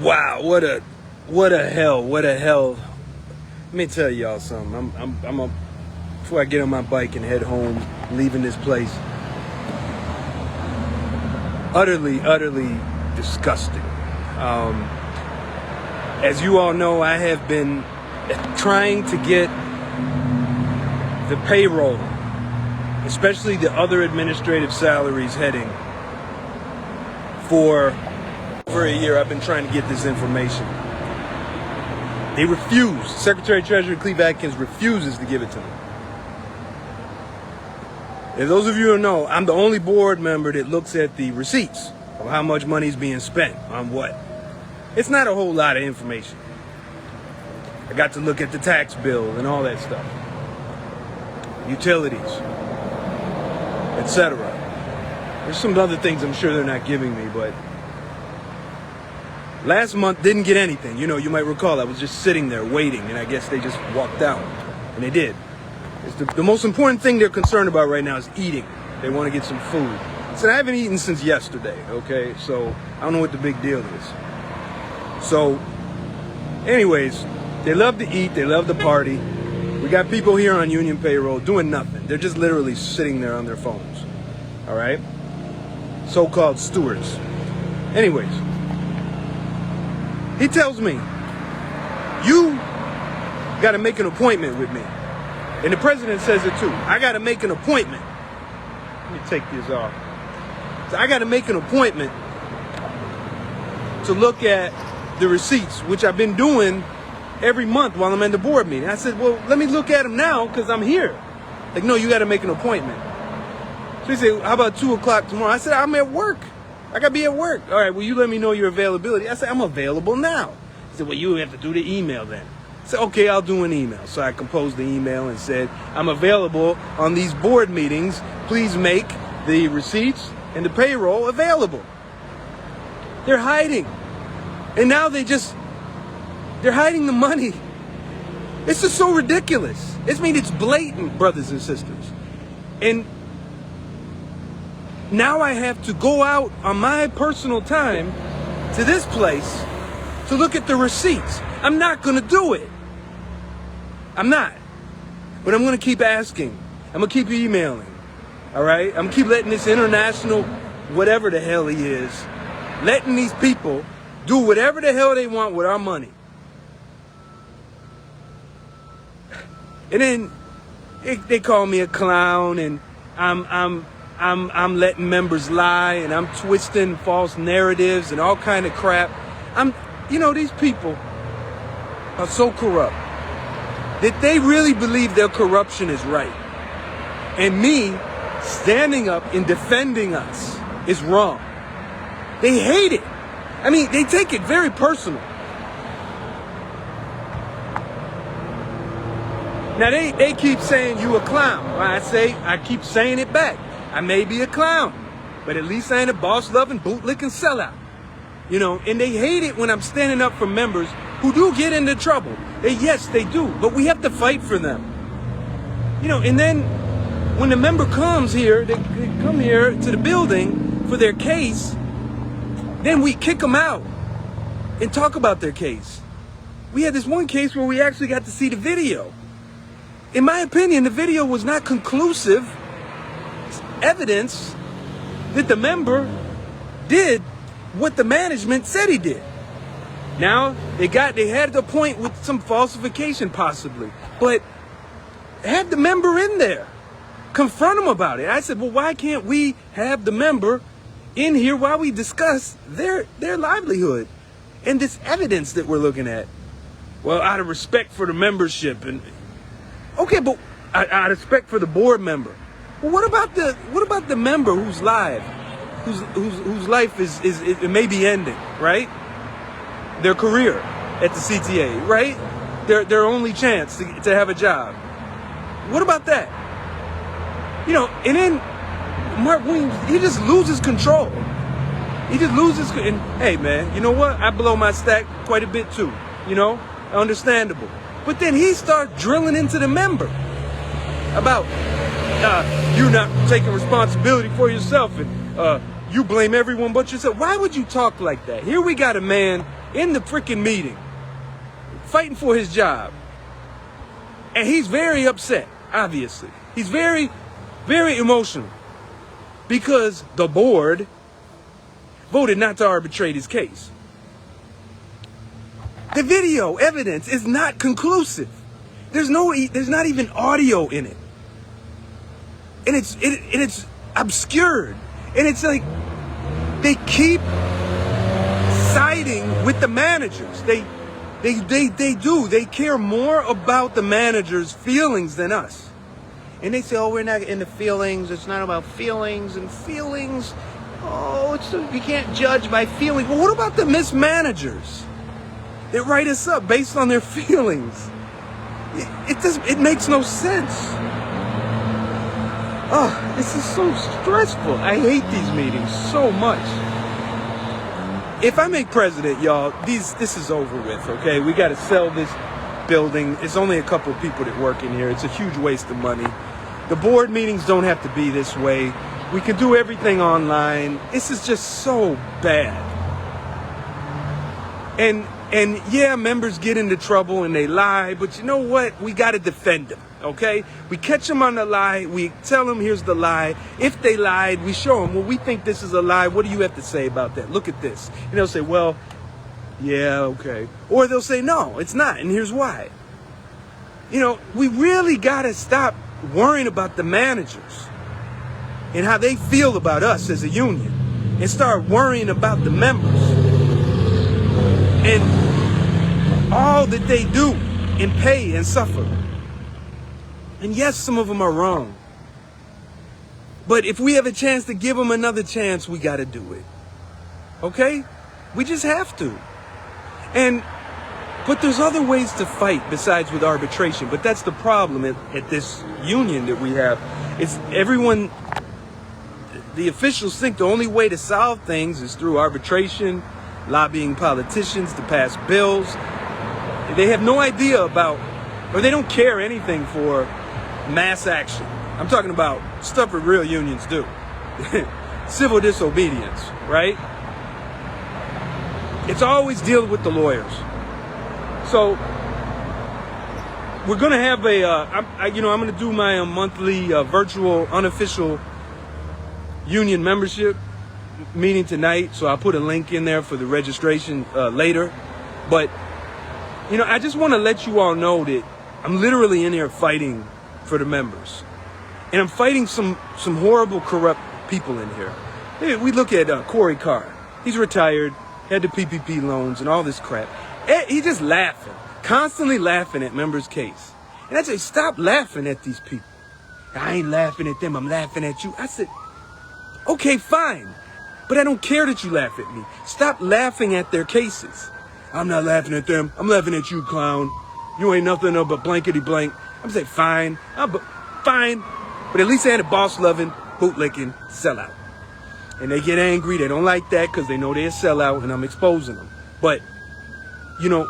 Wow, what a hell. Let me tell y'all something. Before I get on my bike and head home, leaving this place, utterly disgusting. As you all know, I have been trying to get the payroll, especially the other administrative salaries heading, for over a year. I've been trying to get this information. They refuse. Secretary of Treasury Cleve Atkins refuses to give it to me. As those of you who know, I'm the only board member that looks at the receipts of how much money is being spent on what. It's not a whole lot of information. I got to look at the tax bill and all that stuff, utilities, etc. There's some other things I'm sure they're not giving me, but last month didn't get anything. You know, you might recall I was just sitting there waiting, and I guess they just walked out, and they did. It's the most important thing they're concerned about right now is eating. They want to get some food. So I haven't eaten since yesterday, okay? So I don't know what the big deal is. So anyways, they love to eat, they love to party. We got people here on union payroll doing nothing. They're just literally sitting there on their phones, all right? So-called stewards. Anyways, he tells me, you got to make an appointment with me. And the president says it too. I got to make an appointment. Let me take this off. So I got to make an appointment to look at the receipts, which I've been doing every month while I'm in the board meeting. I said, well, let me look at them now because I'm here. Like, no, you got to make an appointment. So he said, how about 2 o'clock tomorrow? I said, I'm at work. I got to be at work. All right, well, you let me know your availability. I said, I'm available now. He said, well, you have to do the email then. I said, okay, I'll do an email. So I composed the email and said, I'm available on these board meetings. Please make the receipts and the payroll available. They're hiding. And now they're hiding the money. It's just so ridiculous. It's blatant, brothers and sisters. And now I have to go out on my personal time to this place to look at the receipts. I'm not going to do it. I'm not. But I'm going to keep asking. I'm going to keep emailing. All right? I'm going to keep letting this international, whatever the hell he is, letting these people do whatever the hell they want with our money. And then they call me a clown, and I'm letting members lie, and I'm twisting false narratives and all kind of crap. These people are so corrupt that they really believe their corruption is right. And me standing up and defending us is wrong. They hate it. I mean, they take it very personal. Now, they keep saying you a clown. I keep saying it back. I may be a clown, but at least I ain't a boss-loving, bootlicking sellout. You know, and they hate it when I'm standing up for members who do get into trouble. Yes, they do, but we have to fight for them. You know, and then when the member comes here, they come here to the building for their case, then we kick them out and talk about their case. We had this one case where we actually got to see the video. In my opinion, the video was not conclusive evidence that the member did what the management said he did. Now, they had the point with some falsification possibly, but have the member in there. Confront them about it. I said, well, why can't we have the member in here while we discuss their livelihood and this evidence that we're looking at? Well, out of respect for the membership, and okay, but out of respect for the board member. Well, what about the member whose life is it may be ending, right? Their career at the CTA, right? Their only chance to have a job. What about that? You know, and then Mark Williams, he just loses control. And hey, man, you know what? I blow my stack quite a bit too, you know? Understandable. But then he starts drilling into the member about you not taking responsibility for yourself, and you blame everyone but yourself. Why would you talk like that? Here we got a man in the freaking meeting, fighting for his job. And he's very upset, obviously. He's very, very emotional because the board voted not to arbitrate his case. The video evidence is not conclusive. There's not even audio in it. And it's obscured. And it's like they keep siding with the managers. They do. They care more about the managers' feelings than us. And they say, oh, we're not into feelings. It's not about feelings and feelings. Oh, you can't judge by feelings. Well, what about the mismanagers? They write us up based on their feelings. It makes no sense. Oh, this is so stressful. I hate these meetings so much. If I make president, y'all, this is over with, okay? We got to sell this building. It's only a couple of people that work in here. It's a huge waste of money. The board meetings don't have to be this way. We can do everything online. This is just so bad. And yeah, members get into trouble and they lie, but you know what? We got to defend them, okay? We catch them on the lie. We tell them, here's the lie. If they lied, we show them, well, we think this is a lie. What do you have to say about that? Look at this. And they'll say, well, yeah, okay. Or they'll say, no, it's not, and here's why. You know, we really got to stop worrying about the managers and how they feel about us as a union and start worrying about the members and all that they do and pay and suffer. And yes, some of them are wrong. But if we have a chance to give them another chance, we got to do it. Okay? We just have to. But there's other ways to fight besides with arbitration. But that's the problem at this union that we have. It's everyone, the officials think the only way to solve things is through arbitration, lobbying politicians to pass bills. They have no idea about, or they don't care anything for mass action. I'm talking about stuff that real unions do. Civil disobedience, right? It's always dealing with the lawyers. So we're going to have I'm going to do my monthly virtual unofficial union membership meeting tonight. So I'll put a link in there for the registration later. But, you know, I just want to let you all know that I'm literally in here fighting for the members. And I'm fighting some horrible, corrupt people in here. Hey, we look at Corey Carr. He's retired, had the PPP loans and all this crap. He's just laughing, constantly laughing at members' case. And I say, stop laughing at these people. I ain't laughing at them, I'm laughing at you. I said, okay, fine. But I don't care that you laugh at me. Stop laughing at their cases. I'm not laughing at them. I'm laughing at you, clown. You ain't nothing but blankety blank. I'm saying, fine. Fine. But at least they had a boss-loving, bootlicking sellout. And they get angry. They don't like that because they know they're a sellout and I'm exposing them. But, you know,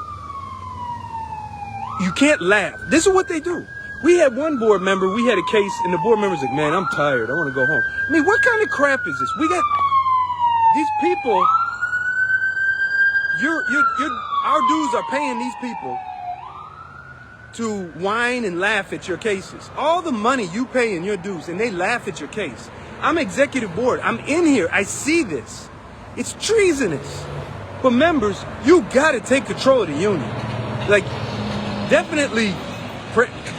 you can't laugh. This is what they do. We had one board member, we had a case, and the board member's like, man, I'm tired. I want to go home. I mean, what kind of crap is this? We got these people, our dues are paying these people to whine and laugh at your cases. All the money you pay in your dues, and they laugh at your case. I'm executive board. I'm in here. I see this. It's treasonous. But members, you got to take control of the union. Like, definitely,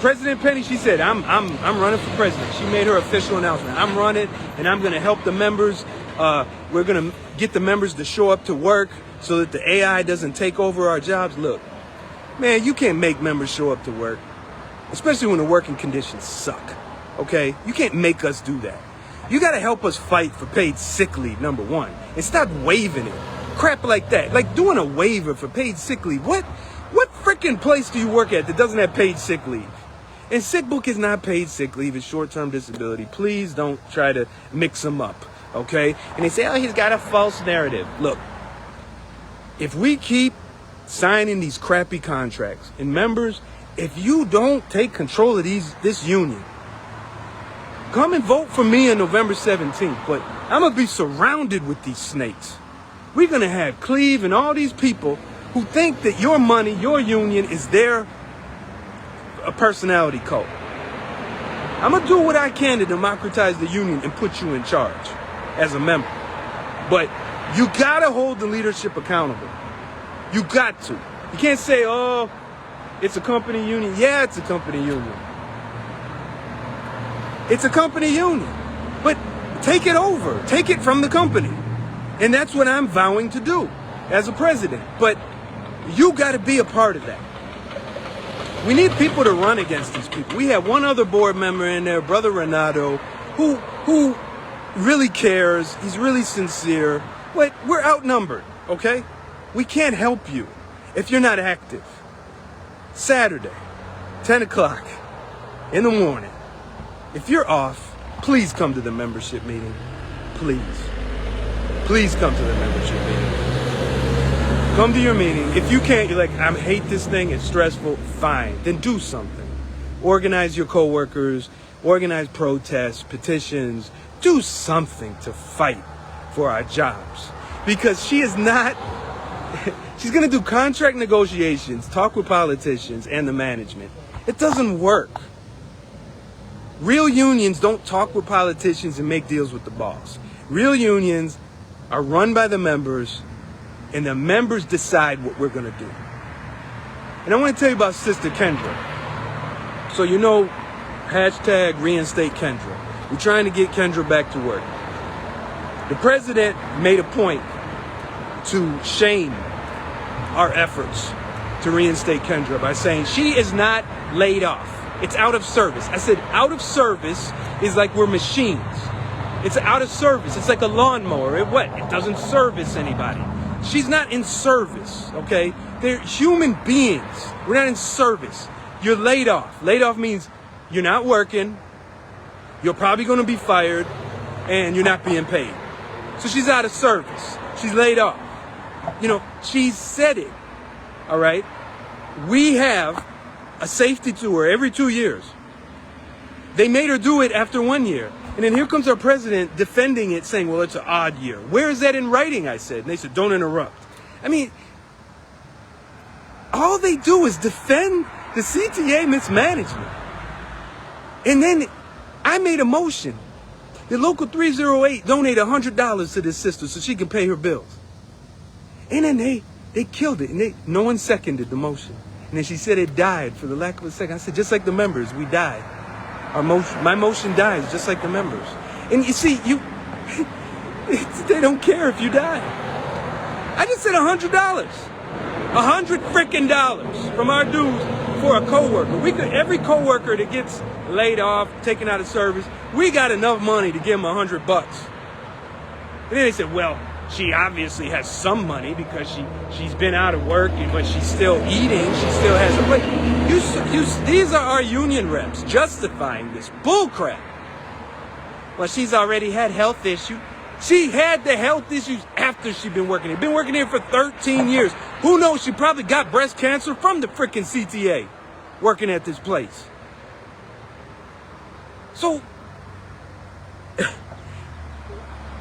President Penny, she said, I'm running for president. She made her official announcement. I'm running, and I'm going to help the members. We're going to get the members to show up to work so that the AI doesn't take over our jobs. Look, man, you can't make members show up to work, especially when the working conditions suck, okay? You can't make us do that. You got to help us fight for paid sick leave, number one, and stop waiving it. Crap like that, like doing a waiver for paid sick leave. What freaking place do you work at that doesn't have paid sick leave? And sick book is not paid sick leave, it's short-term disability. Please don't try to mix them up, okay? And they say, oh, he's got a false narrative. Look, if we keep signing these crappy contracts, and members, if you don't take control of this union, come and vote for me on November 17th, but I'm going to be surrounded with these snakes. We're going to have Cleve and all these people who think that your money, your union is their personality cult. I'm going to do what I can to democratize the union and put you in charge as a member. But you got to hold the leadership accountable. You got to. You can't say, oh, it's a company union. Yeah, it's a company union. It's a company union. But take it over. Take it from the company. And that's what I'm vowing to do as a president. But you got to be a part of that. We need people to run against these people. We have one other board member in there, Brother Renato, who really cares. He's really sincere. But we're outnumbered, okay? We can't help you if you're not active. Saturday, 10 o'clock in the morning. If you're off, please come to the membership meeting. Please. Please come to the membership meeting. Come to your meeting. If you can't, you're like, I hate this thing, it's stressful, fine. Then do something. Organize your coworkers, organize protests, petitions. Do something to fight for our jobs. Because she is not, she's going to do contract negotiations, talk with politicians and the management. It doesn't work. Real unions don't talk with politicians and make deals with the boss. Real unions are run by the members, and the members decide what we're going to do. And I want to tell you about Sister Kendra. So you know, hashtag reinstate Kendra. We're trying to get Kendra back to work. The president made a point to shame our efforts to reinstate Kendra by saying she is not laid off. It's out of service. I said out of service is like we're machines. It's out of service. It's like a lawnmower. It doesn't service anybody. She's not in service, okay? They're human beings. We're not in service. You're laid off. Laid off means you're not working, you're probably going to be fired, and you're not being paid. So she's out of service. She's laid off. You know, she said it, all right? We have a safety tour every 2 years. They made her do it after 1 year. And then here comes our president defending it, saying, well, it's an odd year. Where is that in writing, I said. And they said, don't interrupt. I mean, all they do is defend the CTA mismanagement. And then I made a motion. The local 308 donated $100 to this sister so she can pay her bills. And then they killed it. And no one seconded the motion. And then she said it died for the lack of a second. I said, just like the members, we died. My motion dies just like the members. And you see, they don't care if you die. I just said $100. $100 freaking dollars from our dues for a coworker. Every coworker that gets laid off, taken out of service, we got enough money to give them $100. And then they said, well, she obviously has some money because she's been out of work, but she's still eating. She still has a plate. These are our union reps justifying this bullcrap. Well, she's already had health issues. She had the health issues after she'd been working here. Been working here for 13 years. Who knows? She probably got breast cancer from the freaking CTA working at this place. So,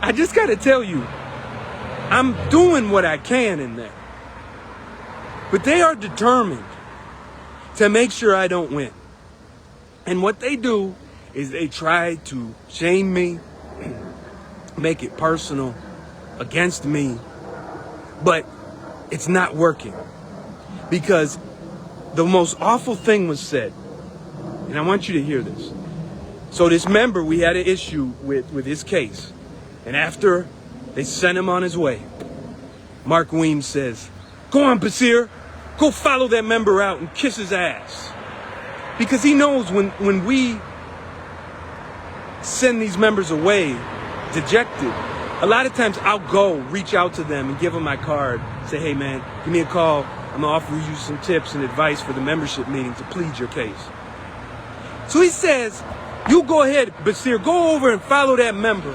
I just got to tell you, I'm doing what I can in there. But they are determined to make sure I don't win. And what they do is they try to shame me, make it personal against me. But it's not working. Because the most awful thing was said. And I want you to hear this. So this member, we had an issue with his case. And after they sent him on his way, Mark Weems says, go on, Basir, go follow that member out and kiss his ass. Because he knows when we send these members away dejected, a lot of times I'll go reach out to them and give them my card, say, hey man, give me a call. I'm gonna offer you some tips and advice for the membership meeting to plead your case. So he says, you go ahead, Basir, go over and follow that member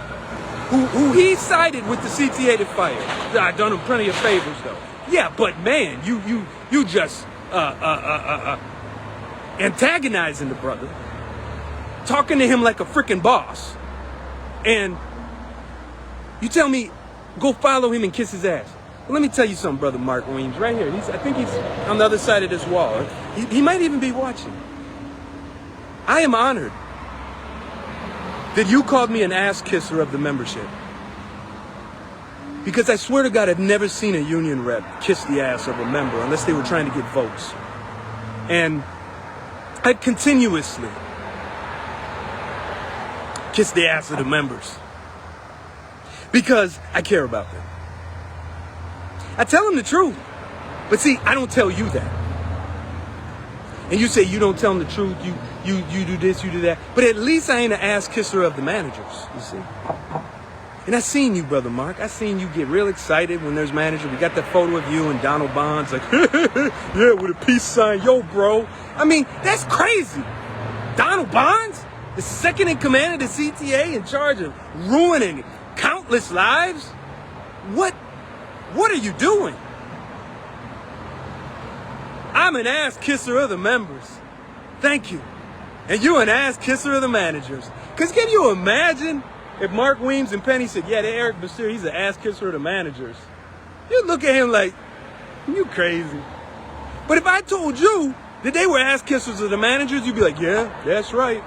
who he sided with the CTA to fire. I've done him plenty of favors though. Yeah, but man, you just antagonizing the brother, talking to him like a freaking boss, and you tell me go follow him and kiss his ass. Let me tell you something, Brother Mark Weems, right here. I think he's on the other side of this wall. He might even be watching. I am honored that you called me an ass kisser of the membership. Because I swear to God, I've never seen a union rep kiss the ass of a member unless they were trying to get votes. And I continuously kiss the ass of the members because I care about them. I tell them the truth. But see, I don't tell you that. And you say you don't tell them the truth, you do this, you do that. But at least I ain't an ass kisser of the managers, you see. And I seen you, Brother Mark. I seen you get real excited when there's manager. We got that photo of you and Donald Bonds, like, yeah, with a peace sign, yo, bro. I mean, that's crazy. Donald Bonds, the second in command of the CTA, in charge of ruining countless lives. What are you doing? I'm an ass kisser of the members. Thank you. And you an ass kisser of the managers. Because can you imagine if Mark Weems and Penny said, yeah, Eric Basir, he's an ass kisser of the managers. You'd look at him like, you crazy. But if I told you that they were ass kissers of the managers, you'd be like, yeah, that's right.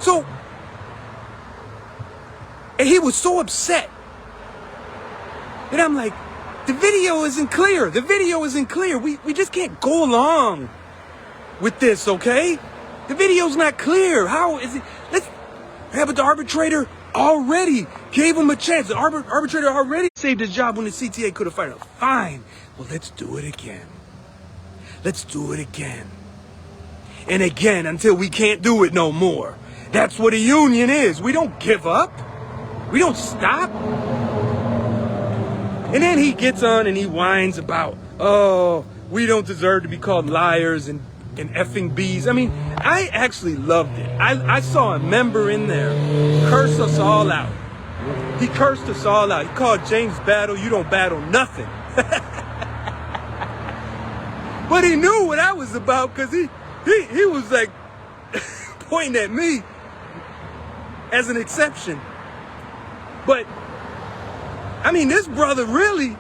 So, and he was so upset. And I'm like, the video isn't clear. The video isn't clear. We just can't go along with this, okay? The video's not clear. How is it? But the arbitrator already gave him a chance. The arbitrator already saved his job when the CTA could have fired him. Fine. Well, let's do it again. Let's do it again. And again until we can't do it no more. That's what a union is. We don't give up. We don't stop. And then he gets on and he whines about, oh, we don't deserve to be called liars and effing bees. I mean, I actually loved it. I saw a member in there curse us all out. He cursed us all out. He called James Battle, you don't battle nothing. But he knew what I was about because he was like pointing at me as an exception. But I mean, this brother really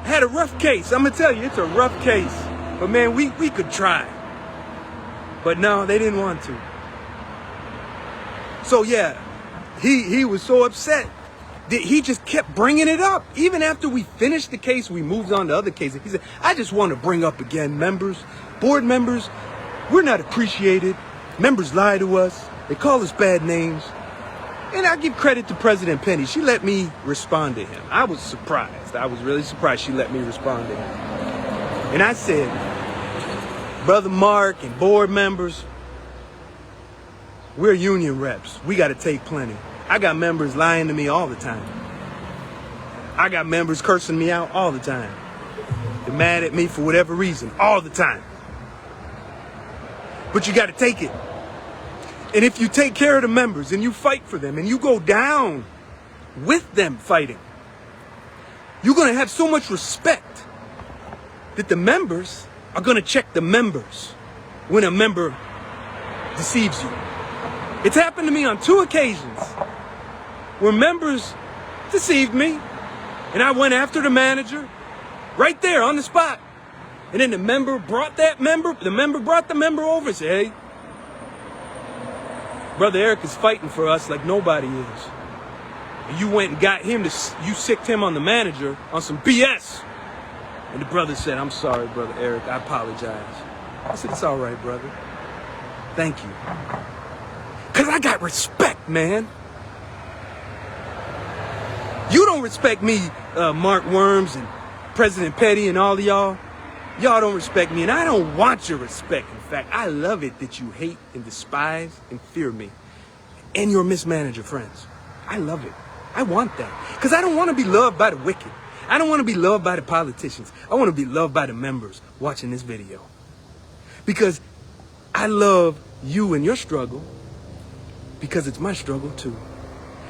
had a rough case. I'm going to tell you, it's a rough case. But man, we could try. But no, they didn't want to. So yeah, he was so upset that he just kept bringing it up. Even after we finished the case, we moved on to other cases. He said, I just want to bring up again, members, board members, we're not appreciated. Members lie to us. They call us bad names. And I give credit to President Penny. She let me respond to him. I was surprised. I was really surprised she let me respond to him. And I said, Brother Mark and board members, we're union reps. We got to take plenty. I got members lying to me all the time. I got members cursing me out all the time. They're mad at me for whatever reason, all the time. But you got to take it. And if you take care of the members and you fight for them and you go down with them fighting, you're going to have so much respect that the members are going to check the members when a member deceives you. It's happened to me on 2 occasions where members deceived me and I went after the manager right there on the spot. And then the member brought the member over and said, hey, Brother Eric is fighting for us like nobody is. And you went and got him you sicked him on the manager on some BS. And the brother said, I'm sorry, Brother Eric, I apologize. I said, it's all right, brother. Thank you. Because I got respect, man. You don't respect me, Mark Worms and President Petty and all of y'all. Y'all don't respect me, and I don't want your respect. In fact, I love it that you hate and despise and fear me and your mismanager friends. I love it. I want that. Because I don't want to be loved by the wicked. I don't want to be loved by the politicians. I want to be loved by the members watching this video. Because I love you and your struggle because it's my struggle too.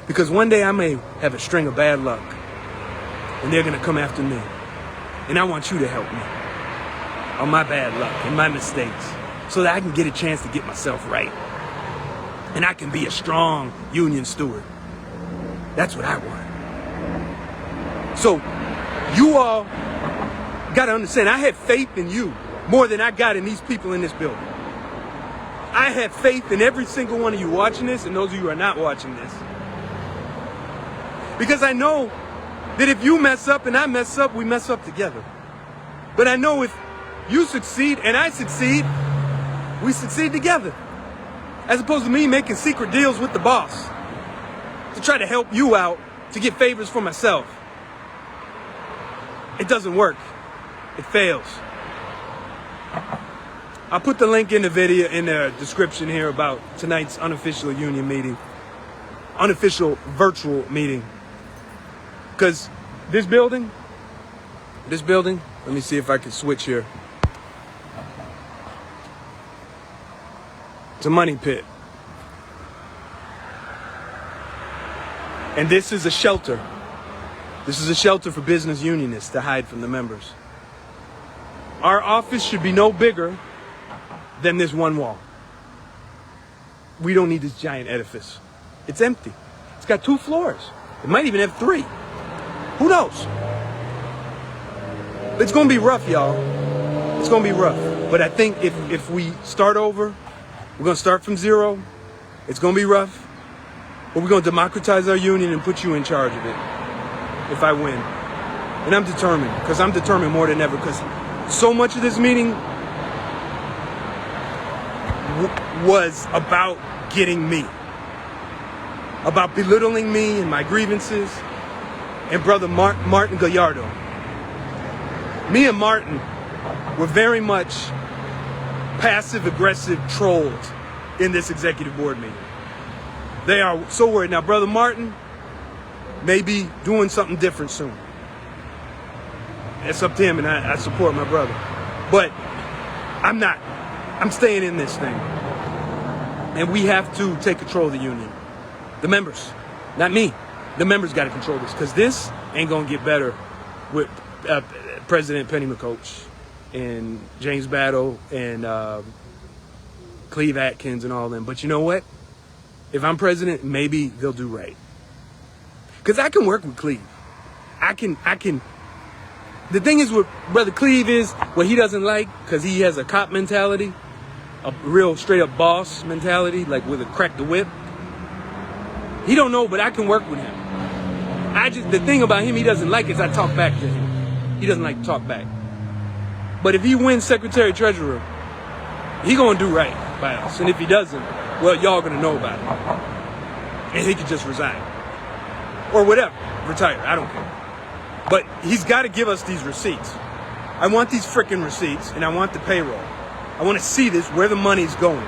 Because one day I may have a string of bad luck and they're going to come after me. And I want you to help me on my bad luck and my mistakes so that I can get a chance to get myself right. And I can be a strong union steward. That's what I want. So You all got to understand, I had faith in you more than I got in these people in this building. I have faith in every single one of you watching this and those of you who are not watching this. Because I know that if you mess up and I mess up, we mess up together. But I know if you succeed and I succeed, we succeed together. As opposed to me making secret deals with the boss to try to help you out to get favors for myself. It doesn't work. It fails. I'll put the link in the video in the description here about tonight's unofficial union meeting. Unofficial virtual meeting. Because this building, let me see if I can switch here. It's a money pit. And this is a shelter. This is a shelter for business unionists to hide from the members. Our office should be no bigger than this one wall. We don't need this giant edifice. It's empty. It's got 2 floors. It might even have 3. Who knows? It's going to be rough, y'all. It's going to be rough. But I think if we start over, we're going to start from zero. It's going to be rough. But we're going to democratize our union and put you in charge of it if I win. And I'm determined, because I'm determined more than ever, because so much of this meeting was about getting me, about belittling me and my grievances, and brother Martin Gallardo. Me and Martin were very much passive-aggressive trolls in this executive board meeting. They are so worried. Now, brother Martin may be doing something different soon. It's up to him, and I support my brother. But I'm not. I'm staying in this thing. And we have to take control of the union. The members, not me. The members got to control this, because this ain't going to get better with President Penny McCoach and James Battle and Cleve Atkins and all of them. But you know what? If I'm president, maybe they'll do right. Because I can work with Cleve. I can. The thing is with Brother Cleve is what he doesn't like, because he has a cop mentality, a real straight up boss mentality, like with a crack the whip. He don't know, but I can work with him. The thing about him he doesn't like is I talk back to him. He doesn't like to talk back. But if he wins Secretary Treasurer, he gonna do right by us. And if he doesn't, well, y'all gonna know about it. And he could just resign. Or whatever, retire, I don't care. But he's gotta give us these receipts. I want these frickin' receipts, and I want the payroll. I wanna see this, where the money's going.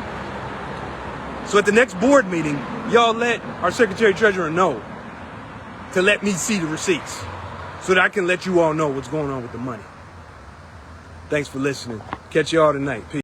So at the next board meeting, y'all let our Secretary Treasurer know to let me see the receipts so that I can let you all know what's going on with the money. Thanks for listening. Catch y'all tonight. Peace.